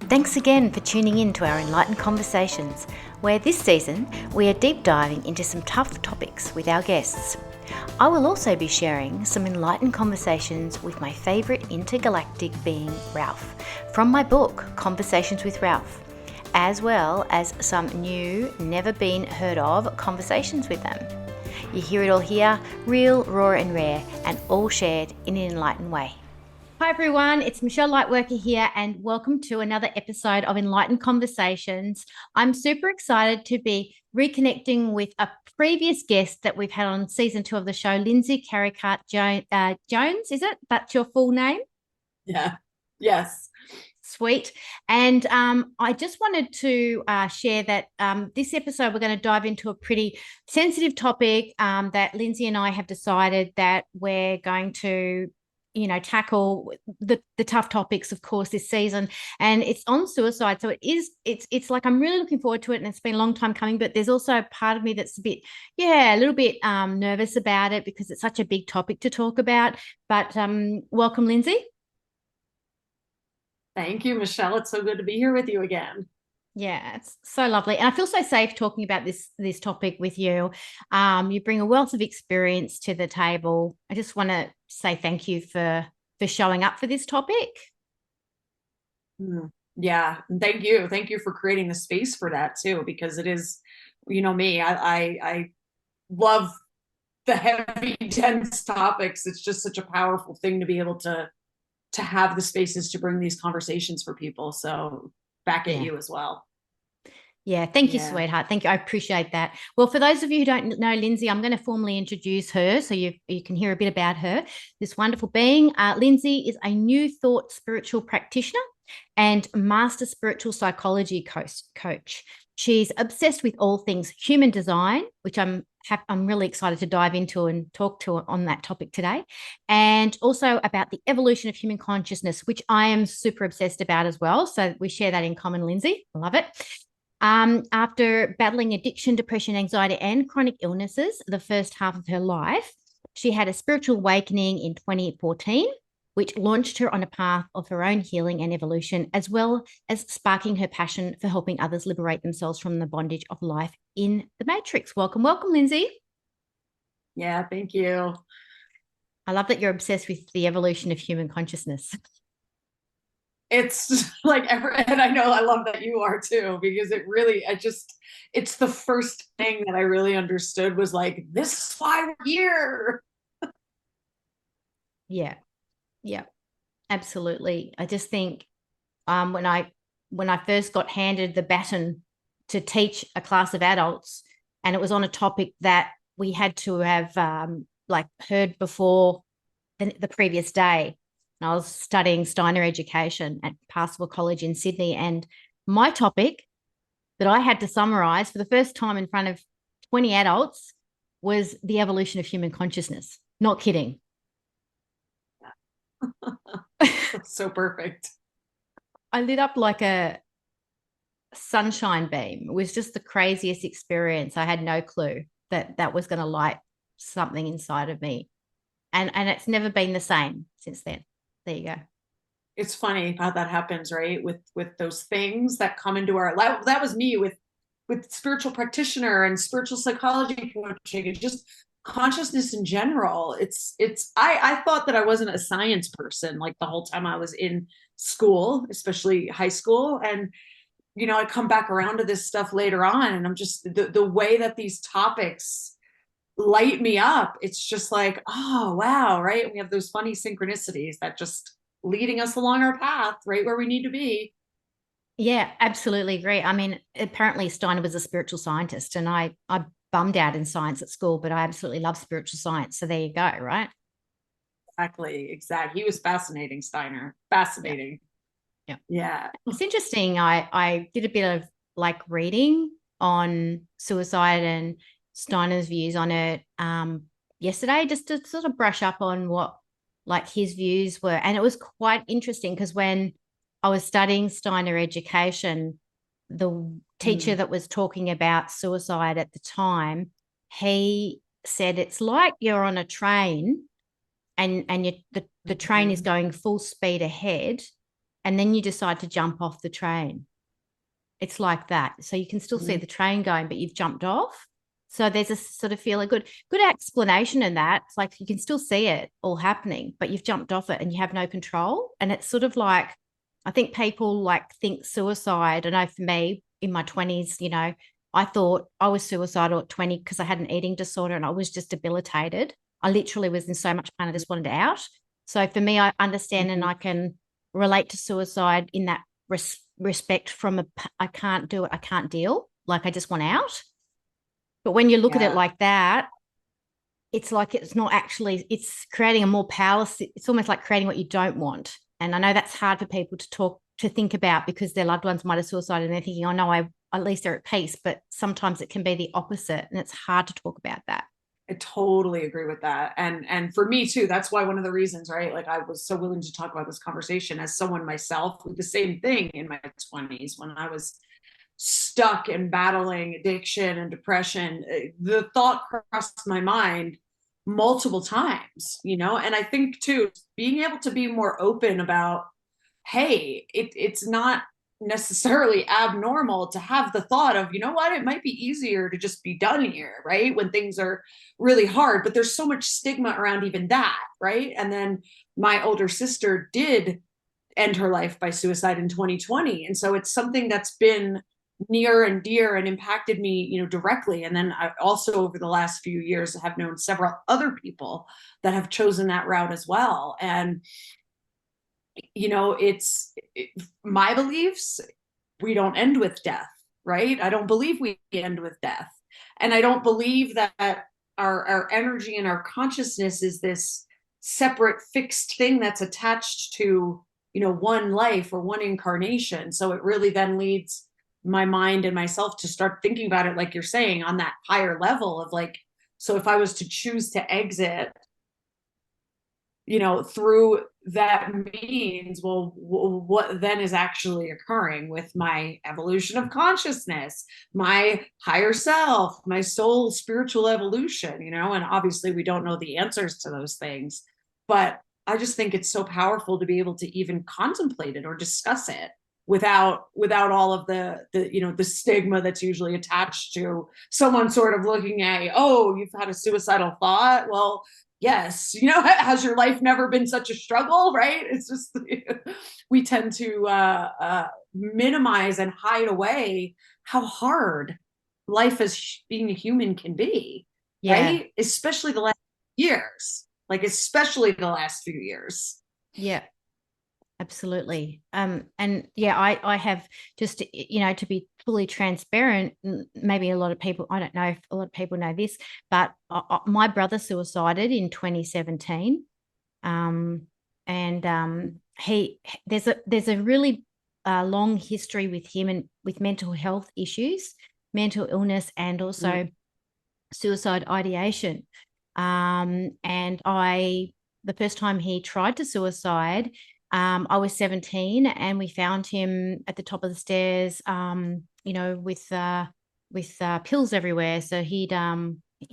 Thanks again for tuning in to our Enlightened Conversations, where this season we are deep diving into some tough topics with our guests. I will also be sharing some enlightened conversations with my favourite intergalactic being, Ralph, from my book, Conversations with Ralph, as well as some new, never been heard of conversations with them. You hear it all here, real, raw and rare, and all shared in an enlightened way. Hi everyone, it's Michelle Lightworker here and welcome to another episode of Enlightened Conversations. I'm super excited to be reconnecting with a previous guest that we've had on season 2 of the show, Lindsay Carricarte-Jones, is it? That's your full name? Yeah. Yes. Sweet. And I just wanted to share that this episode we're going to dive into a pretty sensitive topic that Lindsay and I have decided that we're going to tackle the tough topics, of course, this season, and it's on suicide. So it's like I'm really looking forward to it, and it's been a long time coming, but there's also a part of me that's a little bit nervous about it because it's such a big topic to talk about. But welcome, Lindsay. Thank you, Michelle. It's so good to be here with you again. Yeah, it's so lovely. And I feel so safe talking about this topic with you. You bring a wealth of experience to the table. I just want to say thank you for showing up for this topic. Yeah, thank you. Thank you for creating the space for that too, because it is, me, I love the heavy, dense topics. It's just such a powerful thing to be able to have the spaces to bring these conversations for people. So back at you as well. Yeah, thank you, sweetheart. Thank you. I appreciate that. Well, for those of you who don't know Lindsay, I'm going to formally introduce her so you can hear a bit about her, this wonderful being. Lindsay is a new thought spiritual practitioner and master spiritual psychology coach. She's obsessed with all things human design, which I'm really excited to dive into and talk to on that topic today, and also about the evolution of human consciousness, which I am super obsessed about as well. So we share that in common, Lindsay. I love it. After battling addiction, depression, anxiety, and chronic illnesses the first half of her life, she had a spiritual awakening in 2014, which launched her on a path of her own healing and evolution, as well as sparking her passion for helping others liberate themselves from the bondage of life in the matrix. Welcome, Lindsay. Yeah, thank you. I love that you're obsessed with the evolution of human consciousness. It's like and I know I love that you are too, because it's the first thing that I really understood was like, this is why we're here. Yeah, absolutely. I just think when I first got handed the baton to teach a class of adults, and it was on a topic that we had to have heard before the previous day. And I was studying Steiner education at Pastoral College in Sydney, and my topic that I had to summarize for the first time in front of 20 adults was the evolution of human consciousness. Not kidding. That's so perfect. I lit up like a sunshine beam. It was just the craziest experience. I had no clue that was going to light something inside of me. And it's never been the same since then. There you go. It's funny how that happens, right? With those things that come into our life. That was me with spiritual practitioner and spiritual psychology coaching and just consciousness in general. I thought that I wasn't a science person like the whole time I was in school, especially high school. And I come back around to this stuff later on, and I'm just the way that these topics light me up. It's just like, oh wow, right? We have those funny synchronicities that just leading us along our path right where we need to be. Yeah, absolutely agree. I mean, apparently Steiner was a spiritual scientist, and I bummed out in science at school, but I absolutely love spiritual science. So there you go, right? Exactly. He was fascinating, Steiner. Fascinating. Yeah. It's interesting. I did a bit of reading on suicide and Steiner's views on it yesterday, just to sort of brush up on what his views were. And it was quite interesting because when I was studying Steiner education, the teacher that was talking about suicide at the time, he said it's like you're on a train and the train is going full speed ahead, and then you decide to jump off the train. It's like that. So you can still see the train going, but you've jumped off. So there's a sort of feel a good explanation in that. It's like you can still see it all happening, but you've jumped off it and you have no control. And it's sort of like, I think people like think suicide. I know for me in my 20s, you know, I thought I was suicidal at 20 because I had an eating disorder and I was just debilitated. I literally was in so much pain, I just wanted out. So for me, I understand and I can relate to suicide in that respect from I can't do it, I can't deal, like I just want out. But when you look at it like that, it's like it's not actually, it's creating a more power. It's almost like creating what you don't want. And I know that's hard for people to think about because their loved ones might have suicided and they're thinking, oh no, at least they're at peace. But sometimes it can be the opposite, and it's hard to talk about that. I totally agree with that. And for me too, that's why one of the reasons, right? Like I was so willing to talk about this conversation as someone myself with the same thing in my 20s when I was stuck and battling addiction and depression. The thought crossed my mind multiple times, you know, and I think too, being able to be more open about, hey, it's not necessarily abnormal to have the thought of, you know what, it might be easier to just be done here, right? When things are really hard, but there's so much stigma around even that, right? And then my older sister did end her life by suicide in 2020. And so it's something that's been near and dear and impacted me, you know, directly. And then I also, over the last few years, have known several other people that have chosen that route as well. And, you know, my beliefs, we don't end with death, right? I don't believe we end with death. And I don't believe that our energy and our consciousness is this separate fixed thing that's attached to, you know, one life or one incarnation. So it really then leads my mind and myself to start thinking about it, like you're saying, on that higher level of like, so if I was to choose to exit, you know, through that means, well, what then is actually occurring with my evolution of consciousness, my higher self, my soul spiritual evolution, you know? And obviously we don't know the answers to those things, but I just think it's so powerful to be able to even contemplate it or discuss it without all of the you know, the stigma that's usually attached to someone sort of looking at you, oh, you've had a suicidal thought. Well, yes, you know, has your life never been such a struggle, right? It's just we tend to minimize and hide away how hard life as being a human can be, right? Especially the last years, like especially the last few years. Yeah. Absolutely. And yeah, I have just, you know, to be fully transparent, maybe a lot of people, I don't know if a lot of people know this, but my brother suicided in 2017. There's a really long history with him and with mental health issues, mental illness, and also suicide ideation. The first time he tried to suicide, I was 17 and we found him at the top of the stairs, you know, with pills everywhere. So he'd, you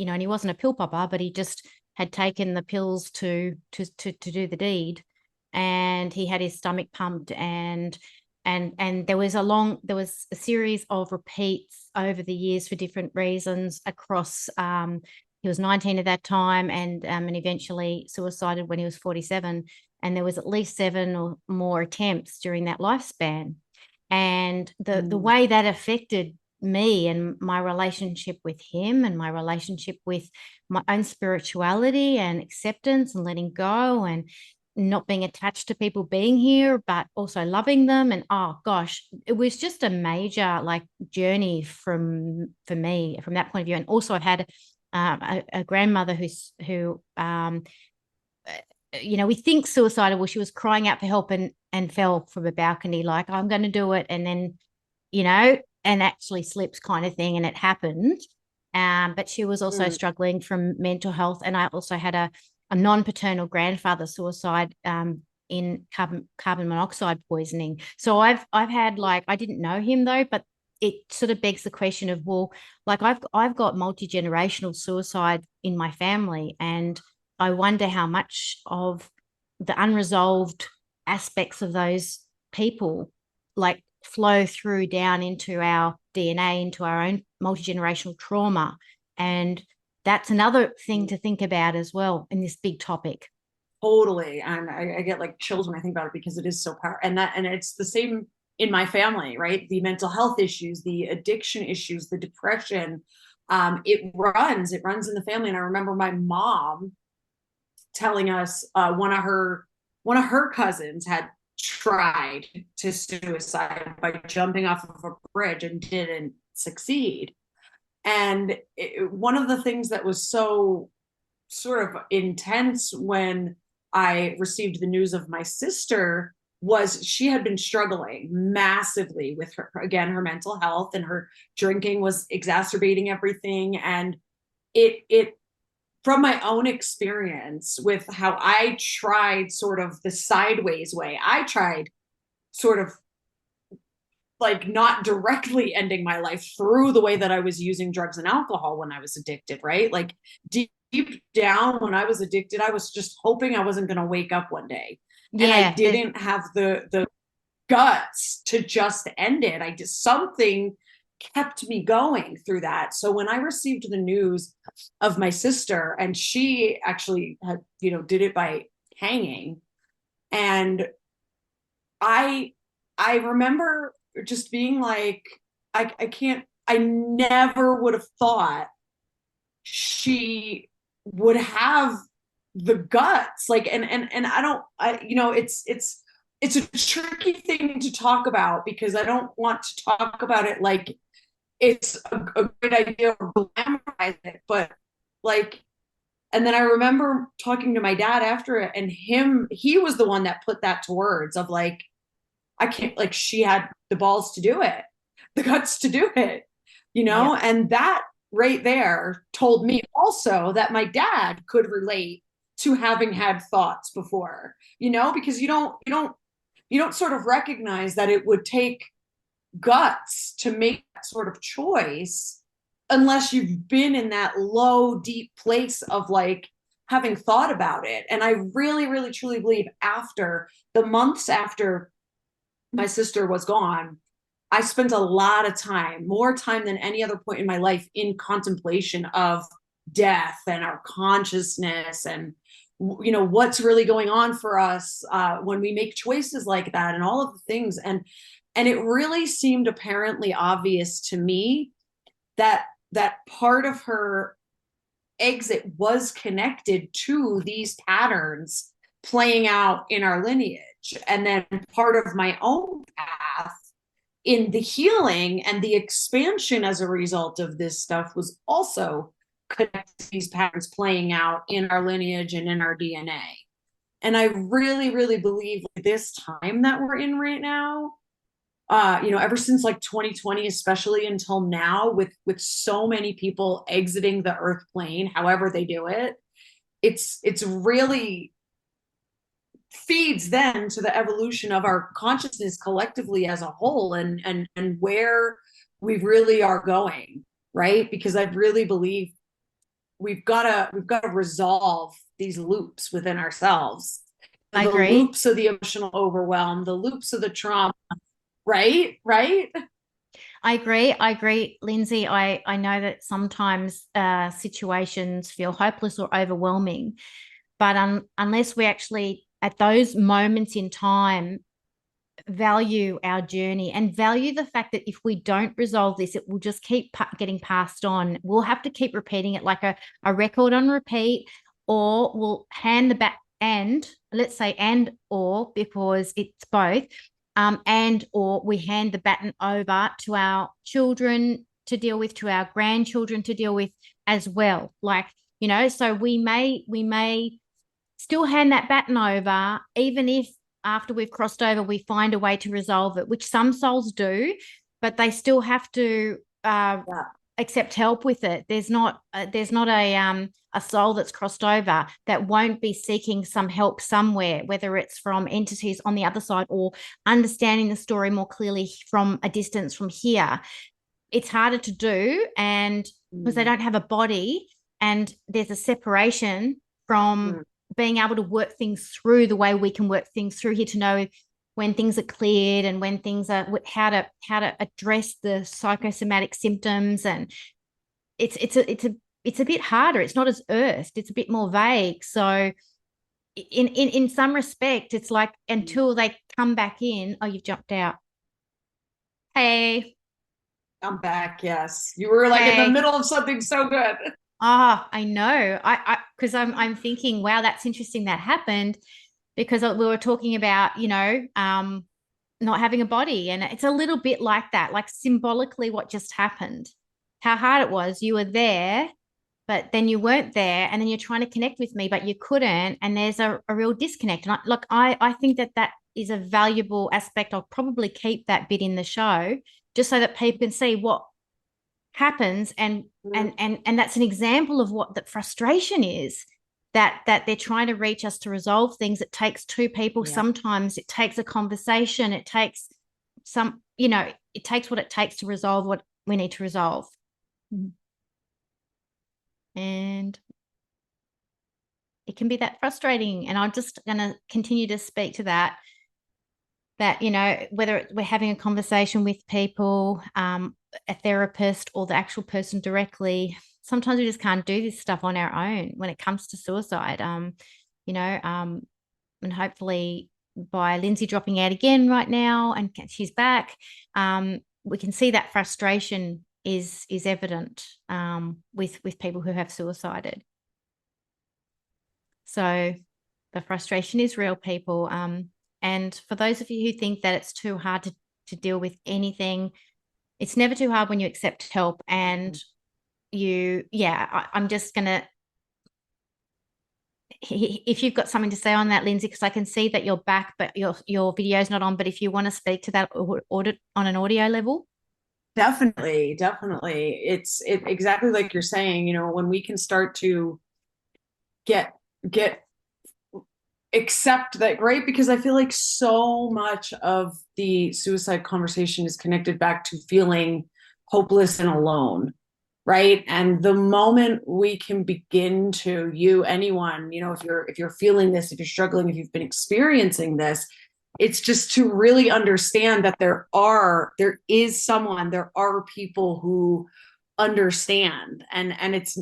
know, and he wasn't a pill popper, but he just had taken the pills to do the deed. And he had his stomach pumped and there was a series of repeats over the years for different reasons across, he was 19 at that time and eventually suicided when he was 47. And there was at least 7 or more attempts during that lifespan. And the way that affected me and my relationship with him and my relationship with my own spirituality and acceptance and letting go and not being attached to people being here, but also loving them. And oh gosh, it was just a major like journey for me from that point of view. And also I've had a grandmother who you know, we think suicidal. Well, she was crying out for help and fell from a balcony, like, I'm going to do it. And then, you know, and actually slipped kind of thing. And it happened. But she was also struggling from mental health. And I also had a non-paternal grandfather suicide in carbon monoxide poisoning. So I've had, like, I didn't know him though, but it sort of begs the question of, well, like I've got multi-generational suicide in my family, and I wonder how much of the unresolved aspects of those people like flow through down into our DNA, into our own multi-generational trauma. And that's another thing to think about as well in this big topic. Totally. And I get like chills when I think about it, because it is so powerful. And it's the same in my family, right? The mental health issues, the addiction issues, the depression, it runs in the family. And I remember my mom telling us one of her cousins had tried to suicide by jumping off of a bridge and didn't succeed. And one of the things that was so sort of intense when I received the news of my sister was she had been struggling massively with her mental health, and her drinking was exacerbating everything. And it from my own experience with how I tried sort of the sideways way, I tried sort of like not directly ending my life through the way that I was using drugs and alcohol when I was addicted, right? Like deep down when I was addicted, I was just hoping I wasn't going to wake up one day. And I didn't have the guts to just end it. I just, something kept me going through that. So when I received the news of my sister, and she actually had, did it by hanging. And I remember just being like, I never would have thought she would have the guts. Like, and it's a tricky thing to talk about, because I don't want to talk about it like it's a great idea or glamorize it, but like, and then I remember talking to my dad after it, and he was the one that put that to words of like, I can't, like, she had the balls to do it, the guts to do it, Yeah. and that right there told me also that my dad could relate to having had thoughts before, because you don't sort of recognize that it would take guts to make that sort of choice unless you've been in that low, deep place of like having thought about it. And I really, really, truly believe after the months after my sister was gone, I spent a lot of time, more time than any other point in my life, in contemplation of death and our consciousness, and what's really going on for us when we make choices like that, and all of the things. And it really seemed apparently obvious to me that part of her exit was connected to these patterns playing out in our lineage. And then part of my own path in the healing and the expansion as a result of this stuff was also connected to these patterns playing out in our lineage and in our DNA. And I really, really believe this time that we're in right now, ever since like 2020, especially until now, with so many people exiting the earth plane, however they do it, it's really feeds then to the evolution of our consciousness collectively as a whole, and where we really are going, right? Because I really believe we've got to resolve these loops within ourselves. I the agree. Loops of the emotional overwhelm, the loops of the trauma, right? I agree, Lindsay. I know that sometimes situations feel hopeless or overwhelming, but unless we actually, at those moments in time, value our journey and value the fact that if we don't resolve this, it will just keep getting passed on. We'll have to keep repeating it like a record on repeat, or we'll hand the back, and let's say and or, because it's both, and or we hand the baton over to our children to deal with, to our grandchildren to deal with as well. Like, so we may still hand that baton over, even if after we've crossed over, we find a way to resolve it, which some souls do, but they still have to accept help with it. There's not a soul that's crossed over that won't be seeking some help somewhere, whether it's from entities on the other side or understanding the story more clearly from a distance from here. It's harder to do, and because they don't have a body, and there's a separation from being able to work things through the way we can work things through here, to know when things are cleared and when things are how to address the psychosomatic symptoms. And it's a bit harder. It's not as earthed. It's a bit more vague. So in some respect, it's like until they come back in, oh, you've jumped out. Hey. I'm back. Yes. You were like in the middle of something so good. Ah, I know. Because I'm thinking, wow, that's interesting that happened, because we were talking about, not having a body. And it's a little bit like that, like symbolically what just happened, how hard it was. You were there, but then you weren't there. And then you're trying to connect with me, but you couldn't. And there's a real disconnect. And I think that is a valuable aspect. I'll probably keep that bit in the show just so that people can see what happens. And that's an example of what that frustration is, that they're trying to reach us to resolve things. It takes two people. Sometimes it takes a conversation. It takes it takes what it takes to resolve what we need to resolve. And it can be that frustrating. And I'm just going to continue to speak to that, whether we're having a conversation with people, a therapist, or the actual person directly, sometimes we just can't do this stuff on our own when it comes to suicide. And hopefully by Lindsay dropping out again right now and she's back, we can see that frustration is evident with people who have suicided. So the frustration is real, people. And for those of you who think that it's too hard to deal with anything, it's never too hard when you accept help. And I'm just going to, if you've got something to say on that, Lindsay, because I can see that you're back, but your video's not on. But if you want to speak to that on an audio level. Definitely. It's exactly like you're saying, when we can start to get accept that, right? Because I feel like so much of the suicide conversation is connected back to feeling hopeless and alone, right? And the moment we can begin to, anyone, if you're feeling this, if you're struggling, if you've been experiencing this, it's just to really understand that there are people who understand, and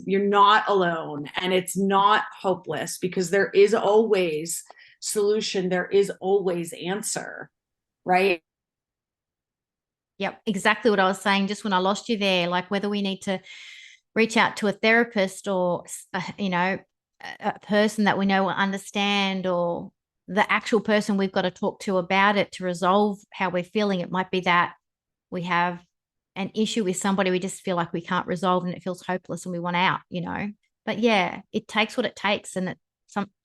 you're not alone, and it's not hopeless, because there is always solution, there is always answer, right? Yep, exactly what I was saying just when I lost you there, like whether we need to reach out to a therapist or a person that we know will understand, or the actual person we've got to talk to about it to resolve how we're feeling. It might be that we have an issue with somebody we just feel like we can't resolve, and it feels hopeless and we want out, But yeah, it takes what it takes, and it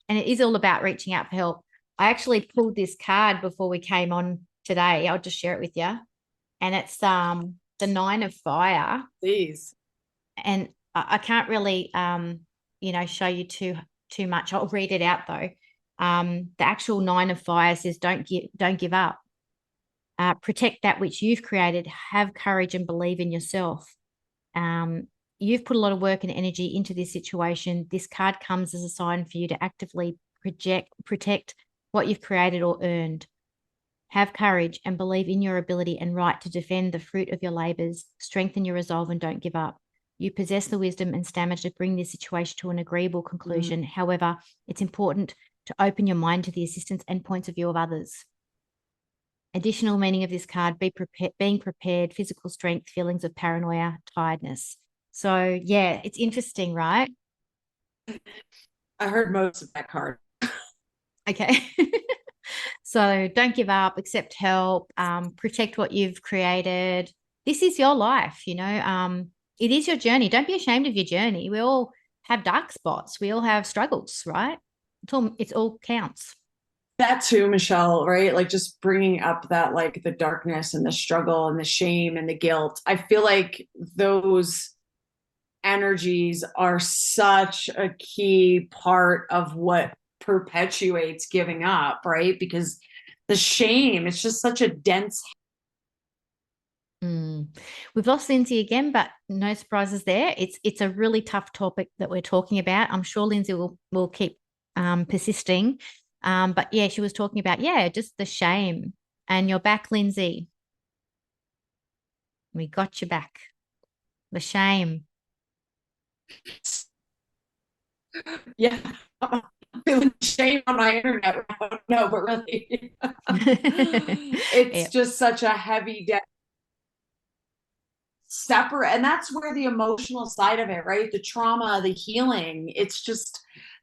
is all about reaching out for help. I actually pulled this card before we came on today. I'll just share it with you. And it's the 9 of Fire. Please. And I can't really show you too much. I'll read it out though. The actual 9 of Fire says, don't give up. Protect that which you've created. Have courage and believe in yourself. You've put a lot of work and energy into this situation. This card comes as a sign for you to actively protect what you've created or earned. Have courage and believe in your ability and right to defend the fruit of your labors. Strengthen your resolve and don't give up. You possess the wisdom and stamina to bring this situation to an agreeable conclusion. However, it's important to open your mind to the assistance and points of view of others. Additional meaning of this card: being prepared, physical strength, feelings of paranoia, tiredness. So yeah, it's interesting, right? I heard most of that card. Okay. So don't give up, accept help, protect what you've created. This is your life, it is your journey. Don't be ashamed of your journey. We all have dark spots. We all have struggles, right? It all counts. That too, Michelle, right? Like just bringing up that, like the darkness and the struggle and the shame and the guilt. I feel like those energies are such a key part of what perpetuates giving up, right? Because the shame, it's just such a dense. We've lost Lindsay again, but no surprises there. It's a really tough topic that we're talking about. I'm sure Lindsay will keep persisting. But yeah, she was talking about, yeah, just the shame. And you're back, Lindsay. We got you back. The shame. Yeah. I'm feeling shame on my internet. No, but really, it's Yep. just such a heavy debt separate, and that's where the emotional side of it, right? The trauma, the healing, it's just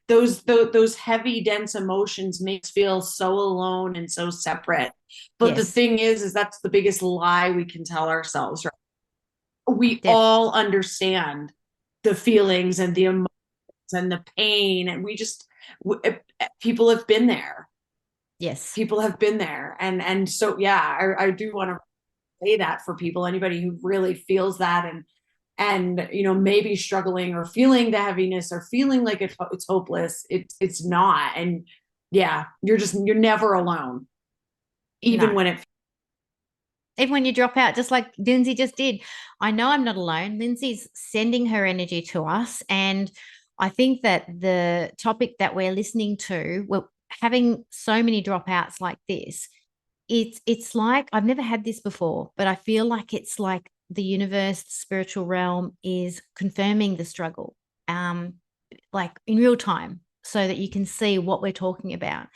those heavy dense emotions makes feel so alone and so separate. But the Yes, thing is that's the biggest lie we can tell ourselves, right? We def all understand the feelings and the emotions and the pain, and we just people have been there. yes. People have been there, and so yeah, I do want to say that for people, anybody who really feels that, and maybe struggling or feeling the heaviness or feeling like it's hopeless, it's not. And yeah, you're never alone, even No. when it Even when you drop out, just like Lindsay just did. I know I'm not alone. Lindsay's sending her energy to us. And I think that the topic that we're listening to, we're having so many dropouts like this. It's like I've never had this before, but I feel like it's like the universe, the spiritual realm is confirming the struggle, um, like in real time, so that you can see what we're talking about.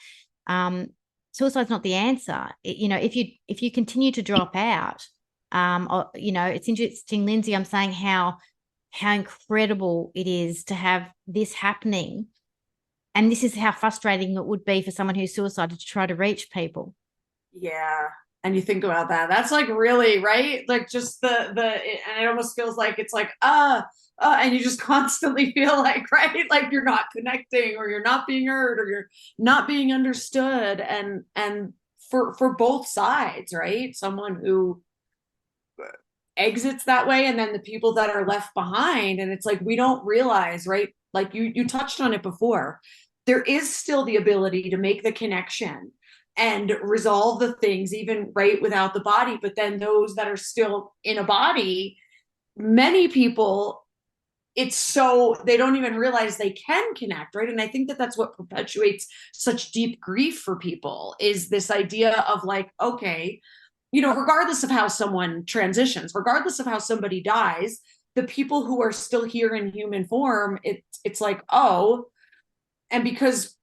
Um, Suicide's not the answer. If you continue to drop out, it's interesting, Lindsay. I'm saying how incredible it is to have this happening, and this is how frustrating it would be for someone who's suicided to try to reach people. yeah. And you think about that, that's like really right, like just and it almost feels like it's like and you just constantly feel like, right, like you're not connecting, or you're not being heard, or you're not being understood. And for both sides, right, someone who exits that way, and then the people that are left behind. And it's like we don't realize, right, like you touched on it before, there is still the ability to make the connection and resolve the things, even right without the body. But then those that are still in a body, many people, it's so they don't even realize they can connect, right? And I think that that's what perpetuates such deep grief for people, is this idea of like, okay, regardless of how someone transitions, regardless of how somebody dies, the people who are still here in human form, it's like, oh, and because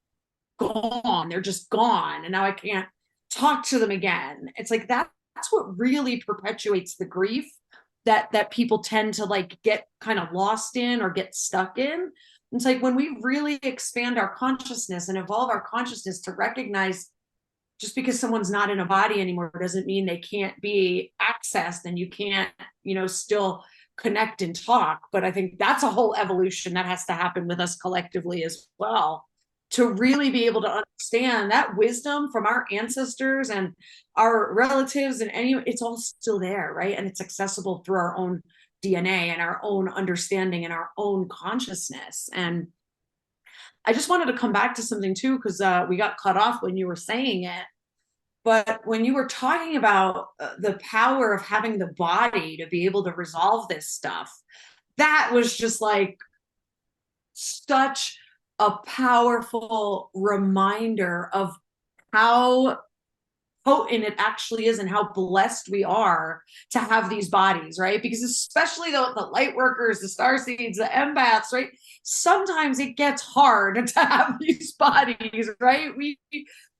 gone, they're just gone, and now I can't talk to them again. It's like that's what really perpetuates the grief that people tend to like get kind of lost in or get stuck in. It's like when we really expand our consciousness and evolve our consciousness to recognize, just because someone's not in a body anymore doesn't mean they can't be accessed, and you can't, still connect and talk. But I think that's a whole evolution that has to happen with us collectively as well, to really be able to understand that wisdom from our ancestors and our relatives, and it's all still there, right? And it's accessible through our own DNA and our own understanding and our own consciousness. And I just wanted to come back to something too, because we got cut off when you were saying it. But when you were talking about the power of having the body to be able to resolve this stuff, that was just like such a powerful reminder of how potent it actually is, and how blessed we are to have these bodies, right? Because especially the light workers, the star seeds, the empaths, right? Sometimes it gets hard to have these bodies, right? We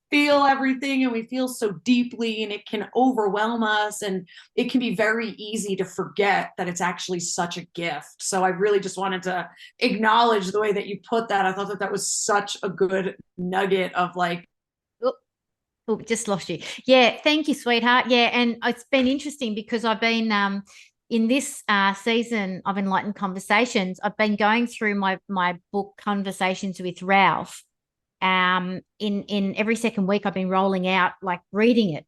feel everything, and we feel so deeply, and it can overwhelm us, and it can be very easy to forget that it's actually such a gift. So I really just wanted to acknowledge the way that you put that. I thought that was such a good nugget of like, Oh, just lost you. Yeah, thank you, sweetheart. Yeah, and it's been interesting because I've been in this season of Enlightened Conversations, I've been going through my book Conversations with Ralph. In every second week, I've been rolling out like reading it.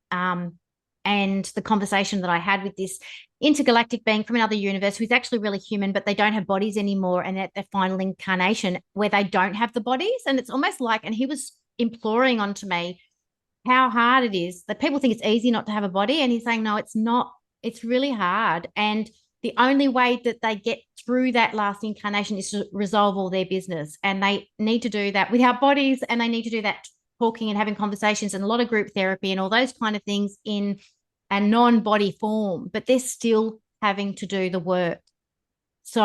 And the conversation that I had with this intergalactic being from another universe who's actually really human, but they don't have bodies anymore, and at their final incarnation where they don't have the bodies. And it's almost like, and he was imploring onto me how hard it is, that people think it's easy not to have a body. And he's saying, no, it's not. It's really hard. And the only way that they get through that last incarnation is to resolve all their business. And they need to do that with our bodies, and they need to do that talking and having conversations and a lot of group therapy and all those kind of things in a non-body form, but they're still having to do the work. So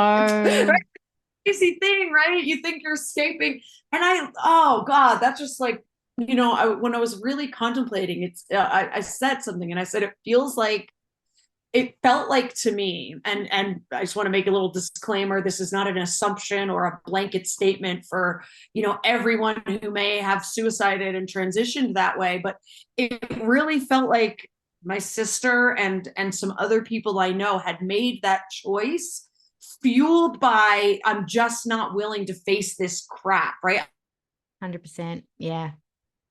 crazy thing, right? You think you're escaping, and oh God, that's just like, you know, when I was really contemplating, I said something, and I said it felt like to me, and I just want to make a little disclaimer: this is not an assumption or a blanket statement for, you know, everyone who may have suicided and transitioned that way, but it really felt like my sister and some other people I know had made that choice fueled by, I'm just not willing to face this crap, right? 100%. Yeah.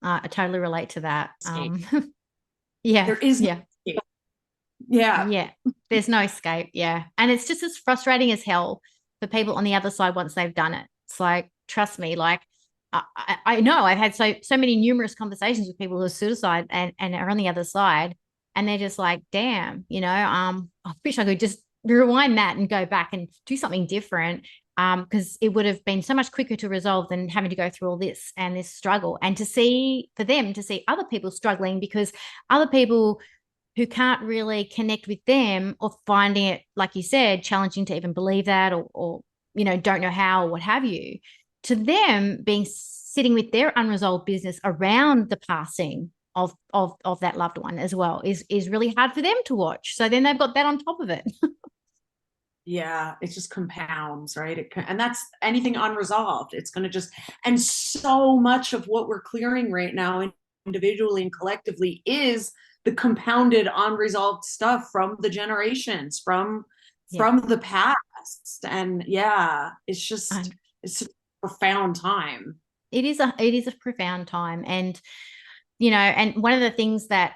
I totally relate to that. Yeah. There is no escape. Yeah. Yeah. There's no escape. Yeah. And it's just as frustrating as hell for people on the other side once they've done it. It's like, trust me, like I know I've had so many numerous conversations with people who are suicide and are on the other side, and they're just like, damn, you know, I wish I could just rewind that and go back and do something different. Because it would have been so much quicker to resolve than having to go through all this and this struggle, and for them to see other people struggling, because other people who can't really connect with them, or finding it, like you said, challenging to even believe that, or you know, don't know how, or what have you, to them being sitting with their unresolved business around the passing of that loved one as well is really hard for them to watch. So then they've got that on top of it. Yeah, it just compounds, right? And that's anything unresolved. It's going to just, and so much of what we're clearing right now, individually and collectively, is the compounded unresolved stuff from the generations, from the past. And yeah, it's a profound time. It is a profound time. And you know, and one of the things that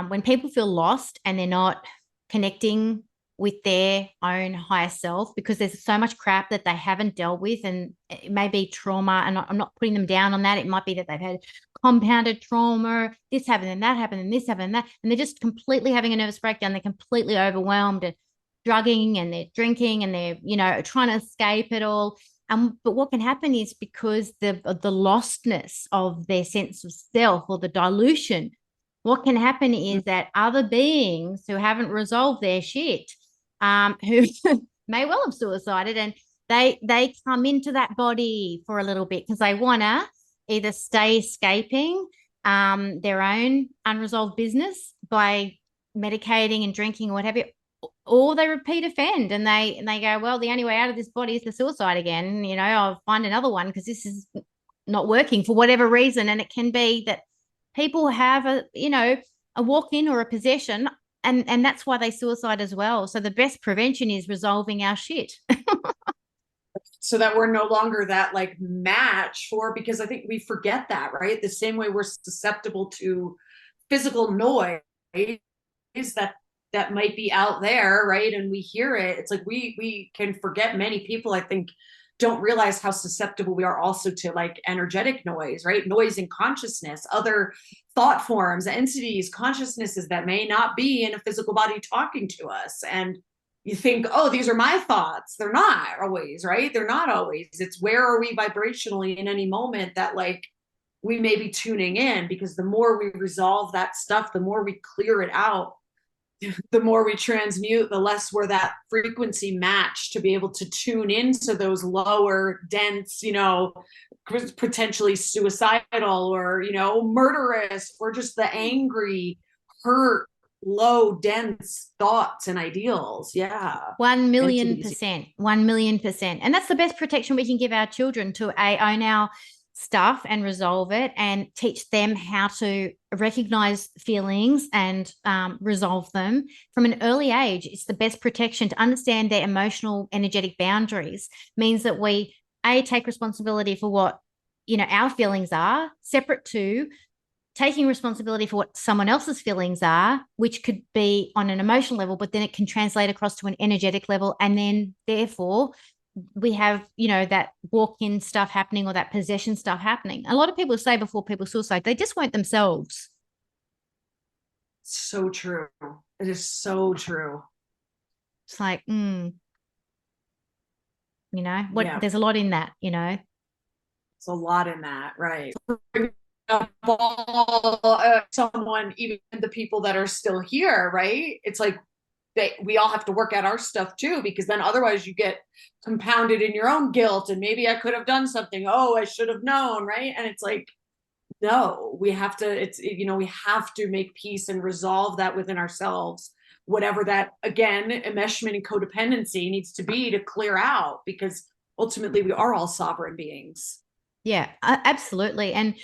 when people feel lost and they're not connecting with their own higher self, because there's so much crap that they haven't dealt with, and it may be trauma, and I'm not putting them down on that. It might be that they've had compounded trauma, this happened and that happened and this happened and that, and they're just completely having a nervous breakdown. They're completely overwhelmed and drugging, and they're drinking, and they're, you know, trying to escape it all. But what can happen is, because the lostness of their sense of self, or the dilution, what can happen is that other beings who haven't resolved their shit, who may well have suicided, and they come into that body for a little bit because they want to either stay escaping their own unresolved business by medicating and drinking or whatever, or they repeat offend, and they go, well, the only way out of this body is the suicide again. You know, I'll find another one because this is not working for whatever reason. And it can be that people have a walk-in or a possession, and that's why they suicide as well. So the best prevention is resolving our shit. So that we're no longer that like match for, because I think we forget that, right? The same way we're susceptible to physical noise that might be out there, right? And we hear it. It's like we can forget. Many people, I think, don't realize how susceptible we are also to like energetic noise, right? Noise in consciousness, other thought forms, entities, consciousnesses that may not be in a physical body talking to us. And you think, oh, these are my thoughts. They're not always, right? They're not always. It's where are we vibrationally in any moment that like we may be tuning in, because the more we resolve that stuff, the more we clear it out, the more we transmute, the less we're that frequency match to be able to tune into those lower, dense, you know, potentially suicidal or, you know, murderous, or just the angry, hurt, low, dense thoughts and ideals. Yeah. 1,000,000%. 1,000,000%. And that's the best protection we can give our children, to own our stuff and resolve it, and teach them how to recognize feelings and resolve them from an early age. It's the best protection. To understand their emotional, energetic boundaries means that we take responsibility for what, you know, our feelings are, separate to taking responsibility for what someone else's feelings are, which could be on an emotional level, but then it can translate across to an energetic level. And then therefore we have, you know, that walk-in stuff happening, or that possession stuff happening. A lot of people say before people suicide, they just weren't themselves. So true. It is so true. It's like, Yeah, there's a lot in that, it's a lot in that, right? Someone, even the people that are still here, right? It's like we all have to work at our stuff too, because then otherwise you get compounded in your own guilt and maybe I could have done something. Oh, I should have known, right? And it's like, no, we have to, we have to make peace and resolve that within ourselves, whatever that, again, enmeshment and codependency needs to be to clear out, because ultimately we are all sovereign beings. Yeah, absolutely. And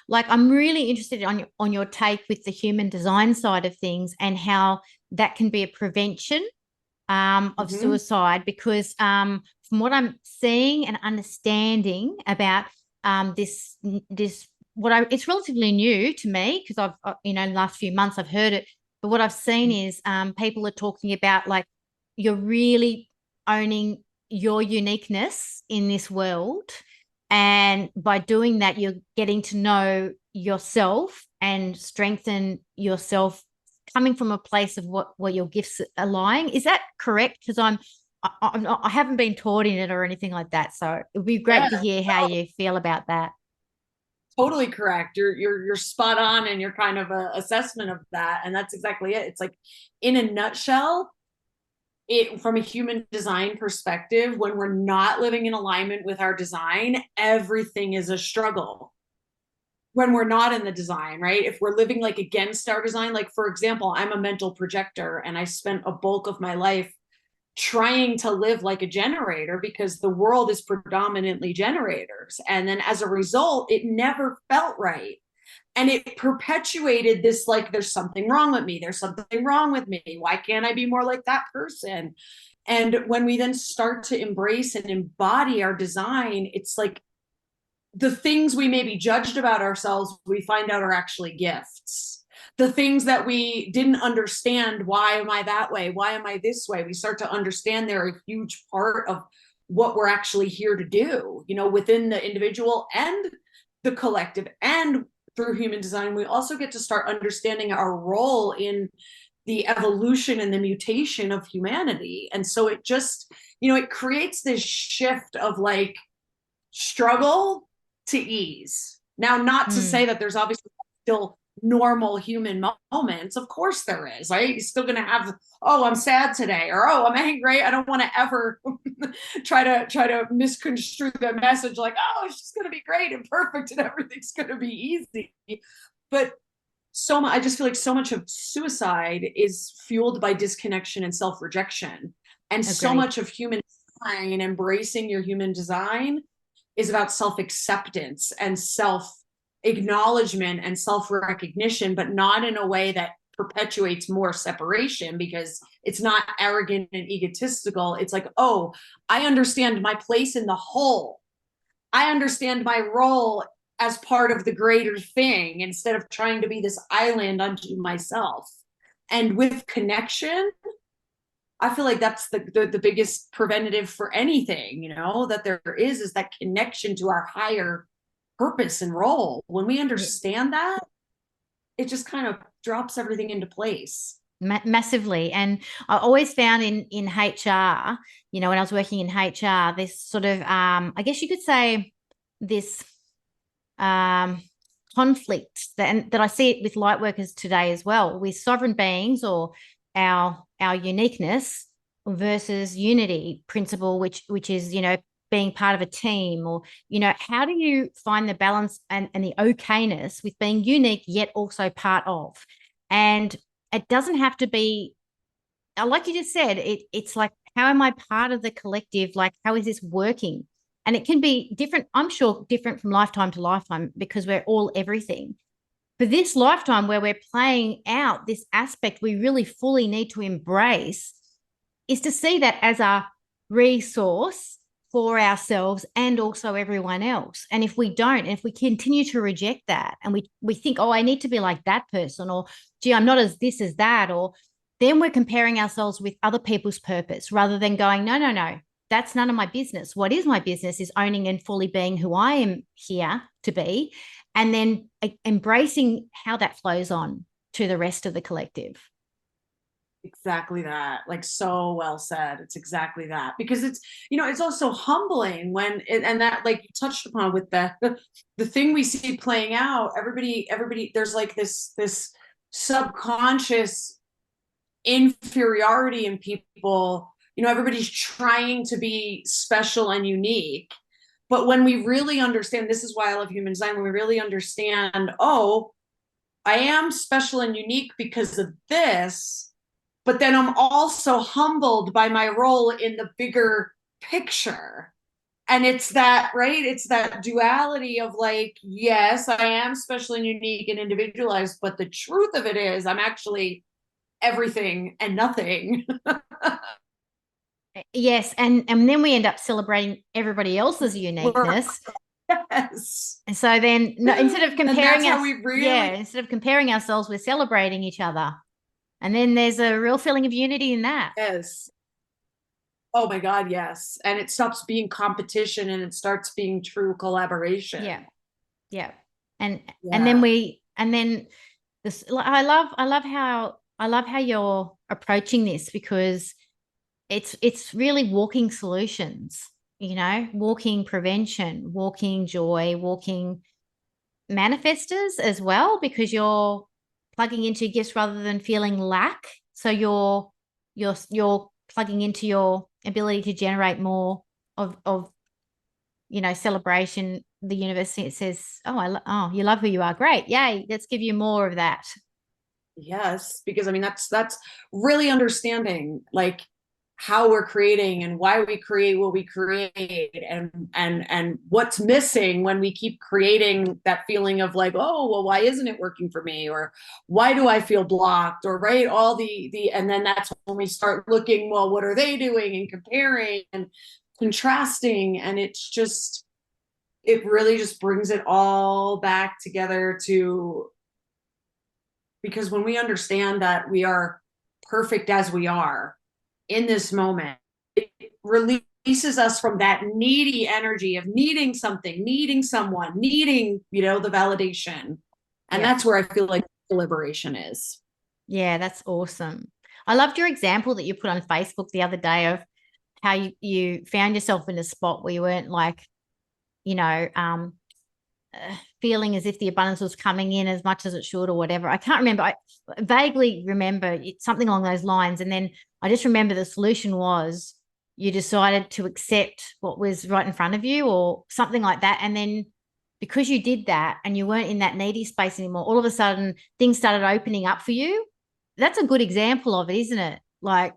like, I'm really interested on your take with the human design side of things and how that can be a prevention of suicide, because from what I'm seeing and understanding about this it's relatively new to me, because in the last few months I've heard it, but what I've seen is people are talking about, like, you're really owning your uniqueness in this world, and by doing that you're getting to know yourself and strengthen yourself, coming from a place of what your gifts are lying. Is that correct? Because I haven't been taught in it or anything like that, so it would be great to hear how you feel about that. Totally correct. You're spot on in your kind of assessment of that, and that's exactly it. It's like, in a nutshell, it, from a human design perspective, when we're not living in alignment with our design, everything is a struggle. When we're not in the design, right? If we're living like against our design, like, for example, I'm a mental projector and I spent a bulk of my life trying to live like a generator, because the world is predominantly generators. And then as a result, it never felt right. And it perpetuated this, like, there's something wrong with me. There's something wrong with me. Why can't I be more like that person? And when we then start to embrace and embody our design, it's like the things we maybe judged about ourselves, we find out are actually gifts. The things that we didn't understand, why am I that way? Why am I this way? We start to understand they're a huge part of what we're actually here to do, within the individual and the collective. And through human design, we also get to start understanding our role in the evolution and the mutation of humanity. And so it just, it creates this shift of like struggle to ease. Now, not to say that there's obviously still normal human moments. Of course there is, right? You're still going to have, oh, I'm sad today, or, oh, I'm angry. I don't want to ever try to misconstrue the message like, oh, it's just going to be great and perfect and everything's going to be easy. But I just feel like so much of suicide is fueled by disconnection and self-rejection. And Agreed. So much of human design, embracing your human design, is about self-acceptance and self-acknowledgement and self-recognition, but not in a way that perpetuates more separation, because it's not arrogant and egotistical. It's like, oh, I understand my place in the whole. I understand my role as part of the greater thing, instead of trying to be this island unto myself. And with connection, I feel like that's the biggest preventative for anything, that there is that connection to our higher purpose and role. When we understand that, it just kind of drops everything into place. Massively. And I always found in HR, when I was working in HR, this sort of, I guess you could say, this conflict that I see it with light workers today as well, with sovereign beings, or our uniqueness, versus unity principle, which is, being part of a team, or, how do you find the balance and the okayness with being unique yet also part of? And it doesn't have to be, like you just said, it's like, how am I part of the collective? Like, how is this working? And it can be different, I'm sure, different from lifetime to lifetime, because we're all everything. For this lifetime, where we're playing out this aspect we really fully need to embrace, is to see that as a resource for ourselves and also everyone else. And if we don't, and if we continue to reject that, and we think, oh, I need to be like that person, or, gee, I'm not as this as that, or then we're comparing ourselves with other people's purpose, rather than going, no, that's none of my business. What is my business is owning and fully being who I am here to be, and then embracing how that flows on to the rest of the collective. Exactly that. Like, so well said. It's exactly that, because it's, it's also humbling when and that, like you touched upon with the thing we see playing out, everybody, there's like this subconscious inferiority in people. Everybody's trying to be special and unique. But when we really understand, this is why I love human design, when we really understand, oh, I am special and unique because of this, but then I'm also humbled by my role in the bigger picture. And it's that, right? It's that duality of like, yes, I am special and unique and individualized, but the truth of it is I'm actually everything and nothing. Yes, and then we end up celebrating everybody else's uniqueness. Yes. And so then, no, instead of comparing us, instead of comparing ourselves, we're celebrating each other. And then there's a real feeling of unity in that. Yes. Oh my God, yes. And it stops being competition and it starts being true collaboration. Yeah. Yeah. And then this, I love how you're approaching this, because it's really walking solutions, walking prevention, walking joy, walking manifestors as well, because you're plugging into gifts rather than feeling lack. So you're plugging into your ability to generate more of celebration. The universe says, oh, you love who you are, great, yay, let's give you more of that. Yes, because I mean that's really understanding like how we're creating and why we create what we create, and what's missing when we keep creating that feeling of like, oh, well, why isn't it working for me, or why do I feel blocked, or right, all the and then that's when we start looking, well, what are they doing, and comparing and contrasting, and it really just brings it all back together to, because when we understand that we are perfect as we are in this moment, it releases us from that needy energy of needing something, needing someone, needing, the validation. And that's where I feel like the liberation is. Yeah, that's awesome. I loved your example that you put on Facebook the other day of how you found yourself in a spot where you weren't like, feeling as if the abundance was coming in as much as it should or whatever. I can't remember. I vaguely remember something along those lines. And then I just remember the solution was you decided to accept what was right in front of you or something like that. And then because you did that and you weren't in that needy space anymore, all of a sudden things started opening up for you. That's a good example of it, isn't it? Like,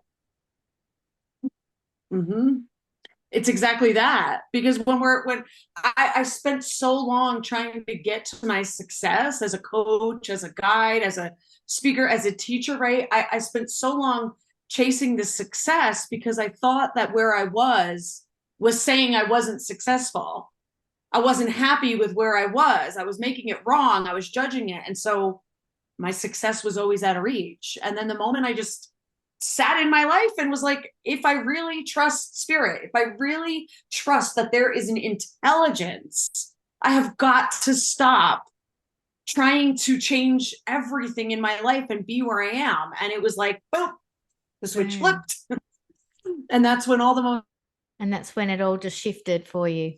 It's exactly that, because when I spent so long trying to get to my success as a coach, as a guide, as a speaker, as a teacher, right? I spent so long chasing the success because I thought that where I was saying I wasn't successful. I wasn't happy with where I was. I was making it wrong. I was judging it. And so my success was always out of reach. And then the moment I just sat in my life and was like, if I really trust spirit, if I really trust that there is an intelligence, I have got to stop trying to change everything in my life and be where I am. And it was like, boom, the switch flipped. And that's when and that's when it all just shifted for you.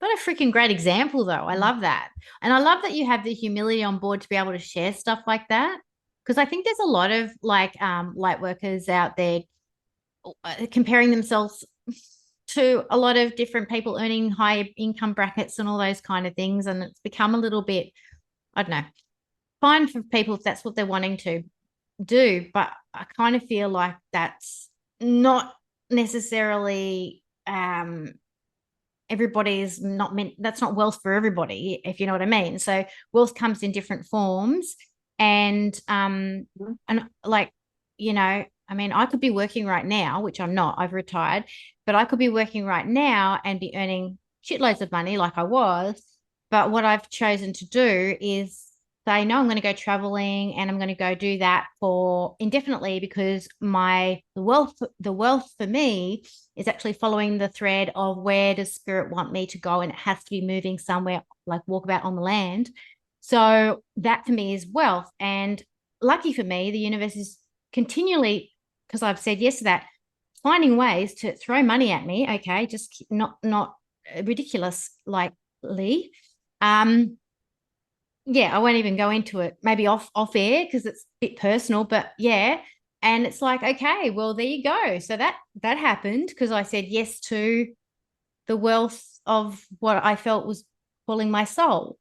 What a freaking great example, though. I love that. And I love that you have the humility on board to be able to share stuff like that. Because I think there's a lot of like light workers out there comparing themselves to a lot of different people earning high income brackets and all those kind of things. And it's become a little bit, I don't know, fine for people if that's what they're wanting to do. But I kind of feel like that's not necessarily everybody's not meant, that's not wealth for everybody, if you know what I mean. So wealth comes in different forms. And like, I mean, I could be working right now, which I'm not, I've retired, but I could be working right now and be earning shitloads of money like I was. But what I've chosen to do is say, no, I'm going to go traveling and I'm going to go do that for indefinitely, because the wealth for me is actually following the thread of where does spirit want me to go, and it has to be moving somewhere, like walkabout on the land. So that for me is wealth. And lucky for me, the universe is continually because I've said yes to that, finding ways to throw money at me. Okay, just not ridiculous likely. Yeah, I won't even go into it. Maybe off air because it's a bit personal, but yeah. And it's like, okay, well, there you go. So that happened because I said yes to the wealth of what I felt was calling my soul.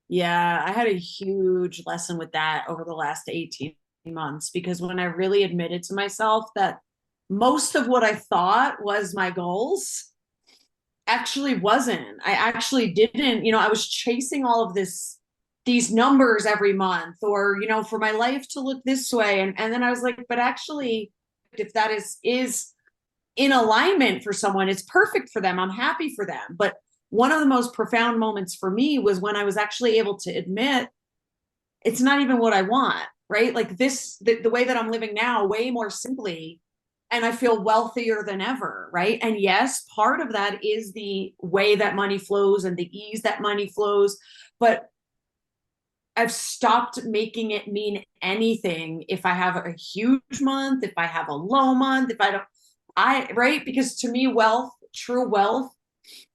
Yeah, I had a huge lesson with that over the last 18 months, because when I really admitted to myself that most of what I thought was my goals actually wasn't. I actually didn't, I was chasing all of these numbers every month, or, for my life to look this way. And then I was like, but actually, if that is in alignment for someone, it's perfect for them. I'm happy for them. But one of the most profound moments for me was when I was actually able to admit it's not even what I want, right? Like the way that I'm living now, way more simply, and I feel wealthier than ever, right? And yes, part of that is the way that money flows and the ease that money flows, but I've stopped making it mean anything if I have a huge month, if I have a low month, if I don't, right? Because to me, wealth, true wealth,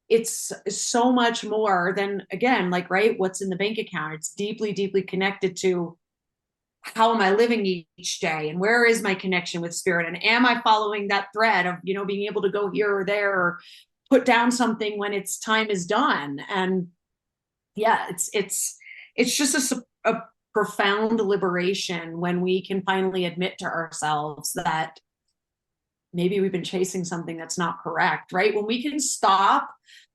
it's so much more than, again, like, right, what's in the bank account. It's deeply, deeply connected to how am I living each day, and where is my connection with spirit, and am I following that thread of, being able to go here or there, or put down something when its time is done. And yeah, it's just a profound liberation when we can finally admit to ourselves that maybe we've been chasing something that's not correct, right? When we can stop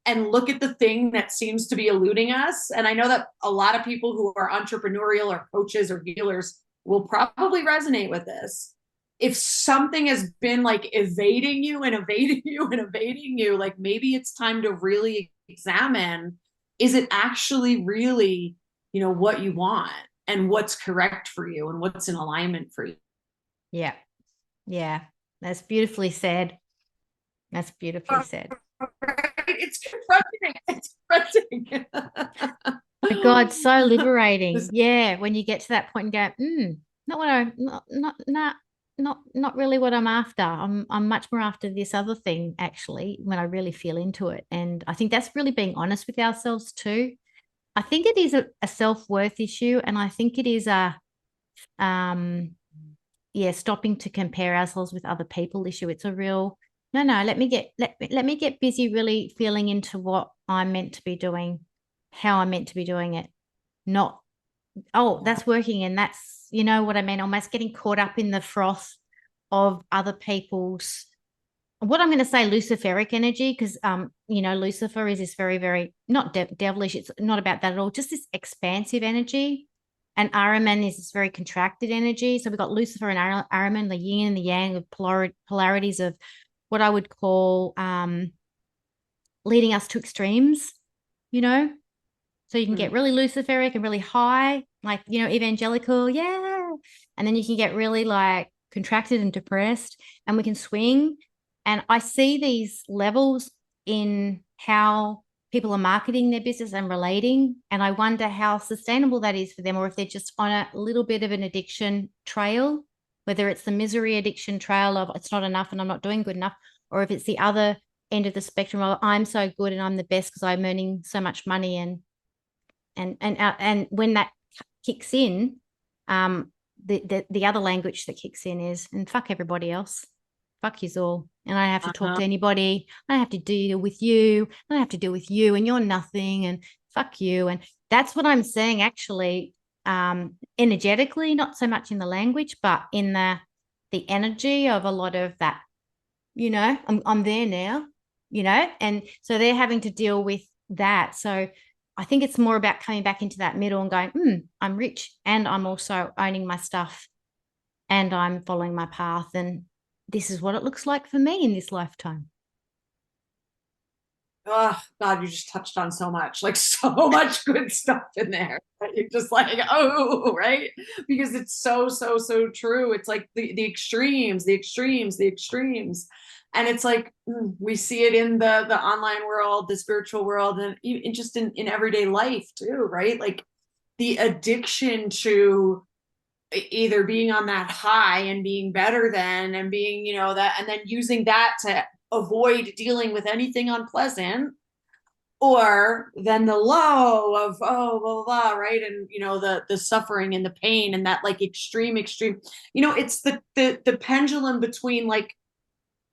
and look at the thing that seems to be eluding us. And I know that a lot of people who are entrepreneurial or coaches or healers will probably resonate with this. If something has been like evading you and evading you and evading you, like maybe it's time to really examine, is it actually really, what you want and what's correct for you and what's in alignment for you? Yeah. Yeah. That's beautifully said. That's beautifully said. It's confronting. It's confronting. My God, so liberating. Yeah, when you get to that point and go, not what I not really what I'm after. I'm much more after this other thing, actually, when I really feel into it. And I think that's really being honest with ourselves too. I think it is a self-worth issue, and I think it is a stopping to compare ourselves with other people issue. It's a real no, let me get busy really feeling into what I'm meant to be doing, how I'm meant to be doing it. Not, that's working, and that's, you know what I mean, almost getting caught up in the froth of other people's, what I'm going to say, Luciferic energy, because Lucifer is this very, very not devilish. It's not about that at all. Just this expansive energy, and Ahriman is this very contracted energy. So we've got Lucifer and Ahriman, the yin and the yang of polarities of what I would call leading us to extremes. So you can get really Luciferic and really high, like evangelical, yeah, and then you can get really like contracted and depressed, and we can swing. And I see these levels in how people are marketing their business and relating. And I wonder how sustainable that is for them, or if they're just on a little bit of an addiction trail, whether it's the misery addiction trail of it's not enough and I'm not doing good enough, or if it's the other end of the spectrum of I'm so good and I'm the best because I'm earning so much money. And when that kicks in, the other language that kicks in is, and fuck everybody else. Fuck yous all. And I don't have to talk to anybody. I don't have to deal with you. I don't have to deal with you, and you're nothing, and fuck you. And that's what I'm saying, actually, energetically, not so much in the language, but in the energy of a lot of that, I'm there now, and so they're having to deal with that. So I think it's more about coming back into that middle and going, I'm rich, and I'm also owning my stuff, and I'm following my path, and this is what it looks like for me in this lifetime. Oh God, you just touched on so much, like so much good stuff in there. You're just like, oh, right? Because it's so, so, so true. It's like the extremes, the extremes, the extremes. And it's like, we see it in the online world, the spiritual world, and even just in everyday life too, right? Like the addiction to either being on that high and being better than, and being, that, and then using that to avoid dealing with anything unpleasant, or then the low of, oh, blah, blah, blah, right? And the suffering and the pain and that like extreme, it's the pendulum between like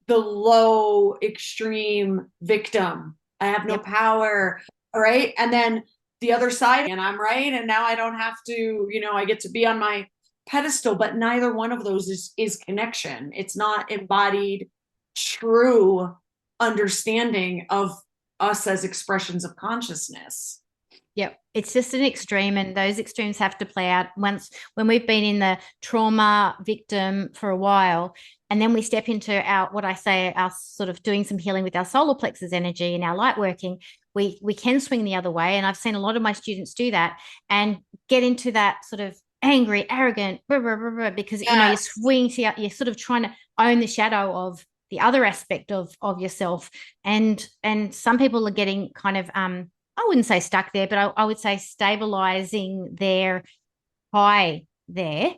the low extreme victim, I have no Yep. power, all right, and then the other side, and I'm right, and now I don't have to, I get to be on my pedestal. But neither one of those is connection. It's not embodied true understanding of us as expressions of consciousness. Yep. It's just an extreme, and those extremes have to play out once when we've been in the trauma victim for a while. And then we step into what I say, our sort of doing some healing with our solar plexus energy and our light working. We can swing the other way. And I've seen a lot of my students do that and get into that sort of angry, arrogant, blah, blah, blah, blah, because, you're swinging, you're sort of trying to own the shadow of the other aspect of yourself. And some people are getting kind of, I wouldn't say stuck there, but I would say stabilizing their high there,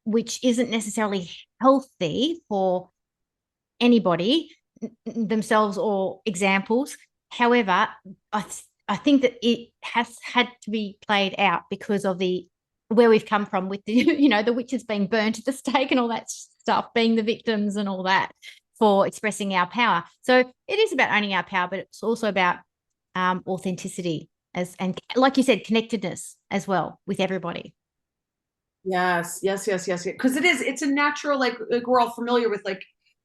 which isn't necessarily healthy for anybody, themselves or examples. However, I think that it has had to be played out because of where we've come from with the, the witches being burnt at the stake and all that stuff, being the victims and all that for expressing our power. So it is about owning our power, but it's also about authenticity and like you said, connectedness as well with everybody. Yes, yes, yes, yes, yes. Because it's a natural, like we're all familiar with like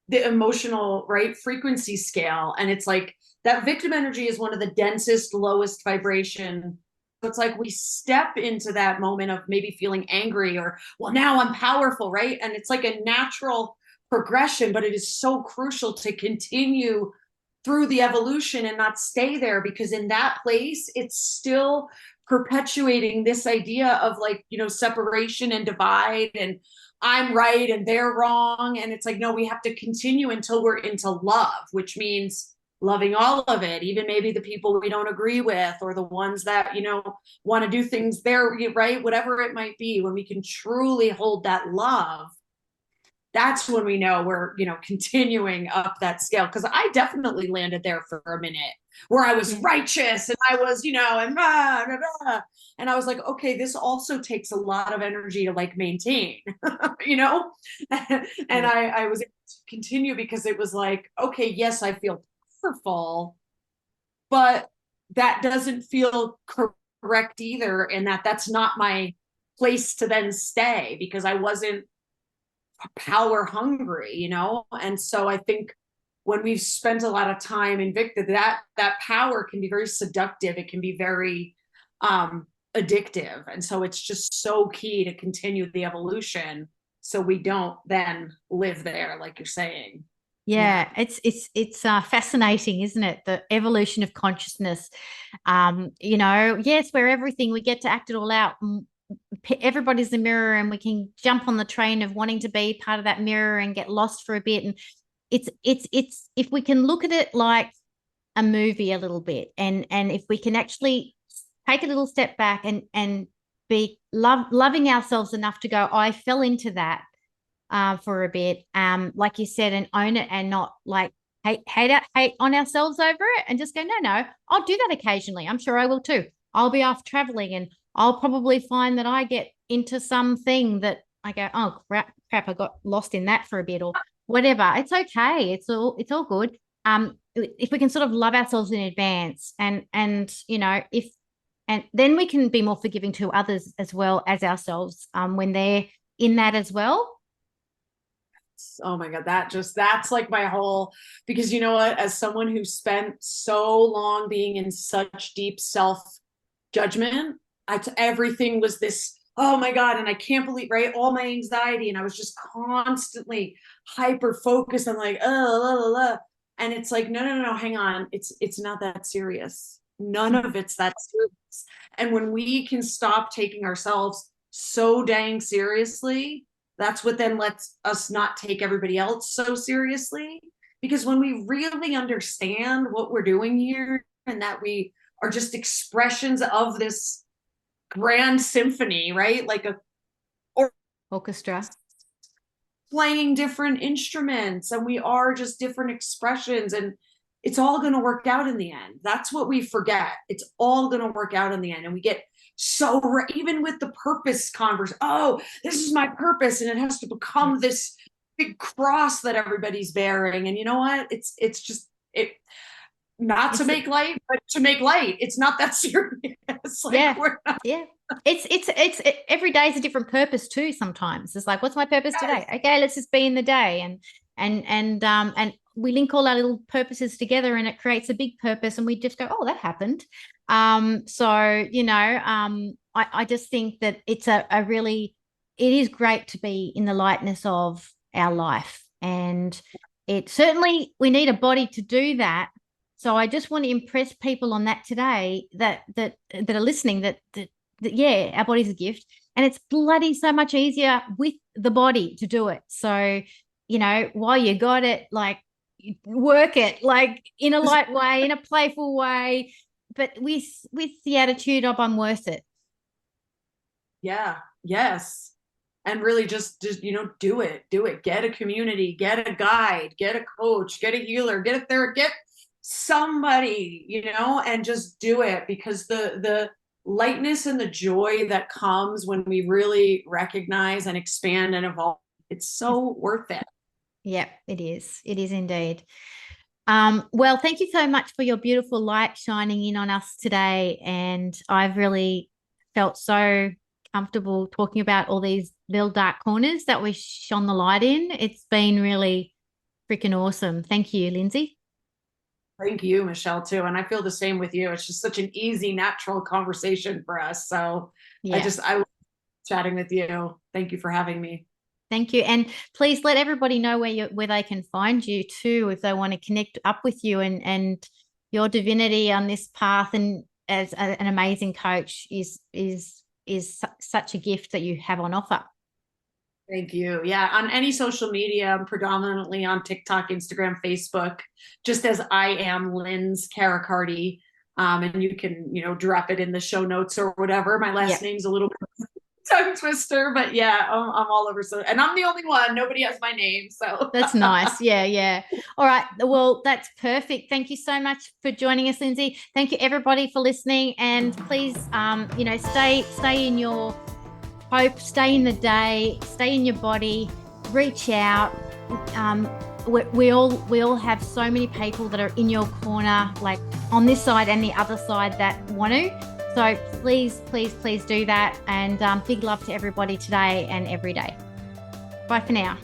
the emotional, right, frequency scale. And it's like that victim energy is one of the densest, lowest vibration. So it's like we step into that moment of maybe feeling angry or, well, now I'm powerful, right? And it's like a natural progression, but it is so crucial to continue through the evolution and not stay there, because in that place, it's still perpetuating this idea of like, separation and divide, and I'm right and they're wrong. And it's like, no, we have to continue until we're into love, which means loving all of it, even maybe the people we don't agree with, or the ones that, want to do things their right, whatever it might be. When we can truly hold that love, that's when we know we're, continuing up that scale. Because I definitely landed there for a minute where I was righteous and I was, and blah, blah, blah. And I was like, okay, this also takes a lot of energy to like maintain, and I was able to continue because it was like, okay, yes, I feel powerful, but that doesn't feel correct either. And that's not my place to then stay, because I wasn't power hungry, And so I think when we've spent a lot of time invicted, that power can be very seductive. It can be very addictive. And so it's just so key to continue the evolution so we don't then live there, like you're saying. Yeah, it's fascinating, isn't it? The evolution of consciousness. Yes, we're everything. We get to act it all out. Everybody's the mirror, and we can jump on the train of wanting to be part of that mirror and get lost for a bit. And it's if we can look at it like a movie a little bit, and if we can actually take a little step back and be loving ourselves enough to go, I fell into that for a bit, like you said, and own it, and not like hate on ourselves over it, and just go, no, I'll do that occasionally. I'm sure I will too. I'll be off traveling, and I'll probably find that I get into something that I go, oh crap, I got lost in that for a bit, or whatever. It's okay. It's all good. If we can sort of love ourselves in advance, and if and then we can be more forgiving to others as well as ourselves, when they're in that as well. Oh my God, that's like my whole, because you know what, as someone who spent so long being in such deep self judgment, everything was this, oh my God, and I can't believe, right, all my anxiety, and I was just constantly hyper focused on like, oh, and it's like, no, hang on, it's not that serious. None of it's that serious. And when we can stop taking ourselves so dang seriously, that's what then lets us not take everybody else so seriously. Because when we really understand what we're doing here, and that we are just expressions of this grand symphony, right? Like orchestra, playing different instruments, and we are just different expressions, and it's all going to work out in the end. That's what we forget. It's all going to work out in the end. And we get so, even with the purpose conversation, oh, this is my purpose, and it has to become this big cross that everybody's bearing. And you know what? It's just it. Not to make light, but to make light. It's not that serious. Like, yeah. It's every day is a different purpose too. Sometimes it's like, what's my purpose today? Okay, let's just be in the day, and we link all our little purposes together, and it creates a big purpose. And we just go, oh, that happened. So you know, I just think that it's it is great to be in the lightness of our life, and it certainly we need a body to do that. So I just want to impress people on that today that are listening that yeah, our body's a gift, and it's bloody so much easier with the body to do it. So, you know, while you got it, like work it like in a light way, in a playful way, but with the attitude of I'm worth it. Yeah. Yes. And really just, you know, do it. Get a community, get a guide, get a coach, get a healer, get a therapist, get somebody, you know, and just do it, because the lightness and the joy that comes when we really recognize and expand and evolve, it's so worth it. Yeah, it is indeed. Well, thank you so much for your beautiful light shining in on us today, and I've really felt so comfortable talking about all these little dark corners that we shone the light in. It's been really freaking awesome. Thank you, Lindsay. Thank you, Michelle, too. And I feel the same with you. It's just such an easy, natural conversation for us. So yeah. I love chatting with you. Thank you for having me. Thank you. And please let everybody know where they can find you too, if they want to connect up with you and your divinity on this path. And as an amazing coach is such a gift that you have on offer. Thank you. Yeah. On any social media, I'm predominantly on TikTok, Instagram, Facebook, just as I am Lindsay Carricarte. And you can, you know, drop it in the show notes or whatever. My last name's a little bit tongue twister, but yeah, I'm all over. So, and I'm the only one. Nobody has my name. So that's nice. Yeah. All right. Well, that's perfect. Thank you so much for joining us, Lindsay. Thank you everybody for listening. And please, you know, stay in your hope, stay in the day, stay in your body, reach out. We all have so many people that are in your corner, like on this side and the other side, that want to. So please do that. And big love to everybody today and every day. Bye for now.